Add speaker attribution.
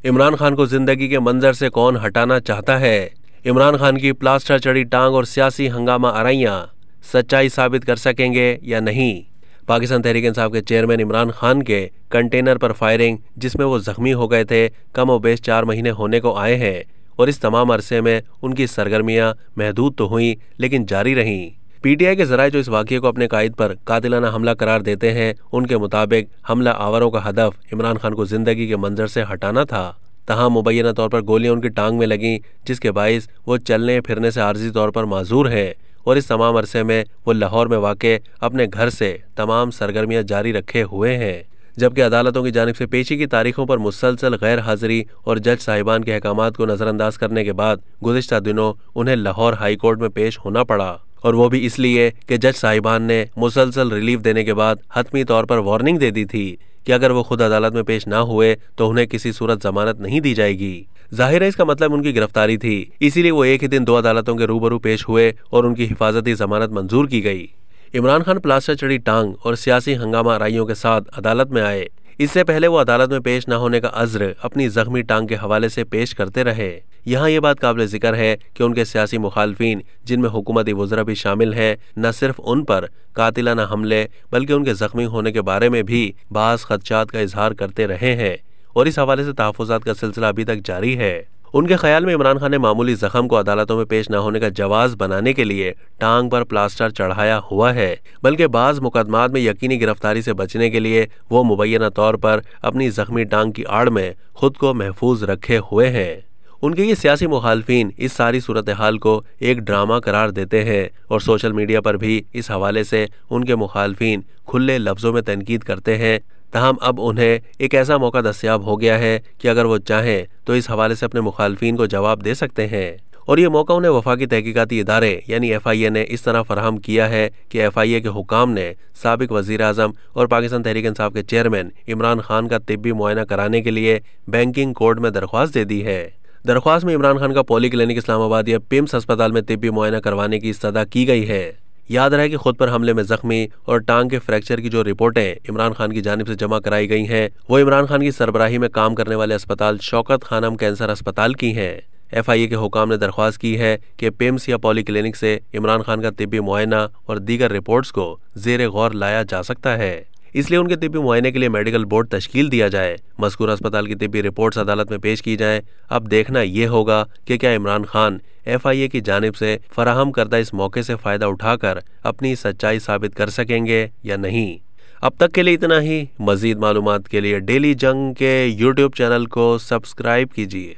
Speaker 1: इमरान खान को जिंदगी के मंजर से कौन हटाना चाहता है? इमरान खान की प्लास्टर चढ़ी टांग और सियासी हंगामा आरैयां सच्चाई साबित कर सकेंगे या नहीं? पाकिस्तान तहरीक इंसाफ के चेयरमैन इमरान खान के कंटेनर पर फायरिंग, जिसमें वो जख्मी हो गए थे, कमोबेश 4 महीने होने को आए हैं और इस तमाम अरसे में उनकी सरगर्मियां महदूद तो हुई लेकिन जारी रहीं। पीटीआई के जराये जो इस वाक़ये को अपने कायद पर कातिलाना हमला करार देते हैं, उनके मुताबिक हमला आवरों का हदफ इमरान खान को जिंदगी के मंजर से हटाना था। तहां मुबैना तौर पर गोलियां उनकी टांग में लगीं, जिसके बाइस वो चलने फिरने से आर्जी तौर पर माजूर हैं और इस तमाम अरसे में वो लाहौर में वाक़े अपने घर से तमाम सरगर्मियां जारी रखे हुए हैं। जबकि अदालतों की जानिब से पेशी की तारीखों पर मुसलसल गैर हाजिरी और जज साहिबान के अहकामात को नज़रअंदाज करने के बाद गुज़िश्ता दिनों उन्हें लाहौर हाई कोर्ट में पेश होना पड़ा, और वो भी इसलिए कि जज साहिबान ने मुसलसल रिलीफ देने के बाद हतमी तौर पर वार्निंग दे दी थी कि अगर वो खुद अदालत में पेश ना हुए तो उन्हें किसी सूरत जमानत नहीं दी जाएगी। जाहिर है इसका मतलब उनकी गिरफ्तारी थी, इसीलिए वो एक ही दिन 2 अदालतों के रूबरू पेश हुए और उनकी हिफाजती जमानत मंजूर की गई। इमरान खान प्लास्टर चढ़ी टांग और सियासी हंगामा आराइयों के साथ अदालत में आए। इससे पहले वो अदालत में पेश न होने का अज़्र अपनी जख्मी टांग के हवाले से पेश करते रहे। यहाँ ये बात काबिल जिक्र है कि उनके सियासी मुखालफिन, जिनमें हुकूमती वज़रा भी शामिल हैं, न सिर्फ उन पर कातिलाना हमले बल्कि उनके जख्मी होने के बारे में भी बाज़ खदशात का इजहार करते रहे हैं और इस हवाले से तहफ़्फ़ुज़ात का सिलसिला अभी तक जारी है। उनके ख्याल में इमरान खान ने मामूली जख्म को अदालतों में पेश न होने का जवाज बनाने के लिए टांग पर प्लास्टर चढ़ाया हुआ है, बल्कि बाज़ मुकदमात में यकीनी गिरफ्तारी से बचने के लिए वो मुबैना तौर पर अपनी जख्मी टांग की आड़ में खुद को महफूज रखे हुए हैं। उनके ये सियासी मुखालफिन इस सारी सूरत हाल को एक ड्रामा करार देते हैं और सोशल मीडिया पर भी इस हवाले से उनके मुखालफिन खुले लफ्ज़ों में तनकीद करते हैं। तहम अब उन्हें एक ऐसा मौका दस्तयाब हो गया है कि अगर वो चाहें तो इस हवाले से अपने मुखालफिन को जवाब दे सकते हैं, और ये मौका उन्हें वफाकी तहकीकाती इदारे यानी FIA ने इस तरह फराहम किया है कि FIA के हुकाम ने साबिक वज़ीर आज़म और पाकिस्तान तहरीक इंसाफ के चेयरमैन इमरान खान का तिब्बी मुआयना कराने के लिए बैंकिंग कोर्ट में दरख्वास्त दे दी है। दरख्वास्त में इमरान खान का पॉली क्लिनिक इस्लामाबाद या पिम्स अस्पताल में तिब्बी मुआयना करवाने की इस्तदा की गई है। याद रहे कि खुद पर हमले में जख्मी और टांग के फ्रैक्चर की जो रिपोर्टें इमरान खान की जानिब से जमा कराई गई हैं, वो इमरान खान की सरबराही में काम करने वाले अस्पताल शौकत खानम कैंसर अस्पताल की हैं। FIA के हुकाम ने दरख्वास्त की है कि पिम्स या पॉली क्लिनिक से इमरान खान का तिब्बी मुआयना और दीगर रिपोर्ट्स को ज़ेरे गौर लाया जा सकता है, इसलिए उनके तिब्बी मुआयने के लिए मेडिकल बोर्ड तश्कील दिया जाए। मज़कूर अस्पताल की तिब्बी रिपोर्ट्स अदालत में पेश की जाएं। अब देखना ये होगा कि क्या इमरान खान FIA की जानिब से फराहम करदा इस मौके से फ़ायदा उठाकर अपनी सच्चाई साबित कर सकेंगे या नहीं। अब तक के लिए इतना ही। मज़ीद मालूमात के लिए डेली जंग के YouTube चैनल को सब्सक्राइब कीजिए।